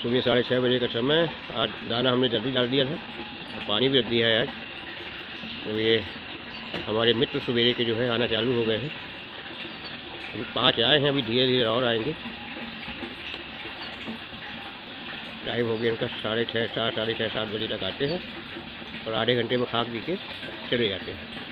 सुबह 6:30 का समय। आज दाना हमने जल्दी डाल दिया था और पानी भी रख दिया है आज। तो ये हमारे मित्र सवेरे के जो है आना चालू हो गए हैं। अभी 5 आए हैं, अभी धीरे धीरे और आएंगे। टाइम हो गया इनका 6:30 7 बजे तक आते हैं और आधे घंटे में खा पी के चले जाते हैं।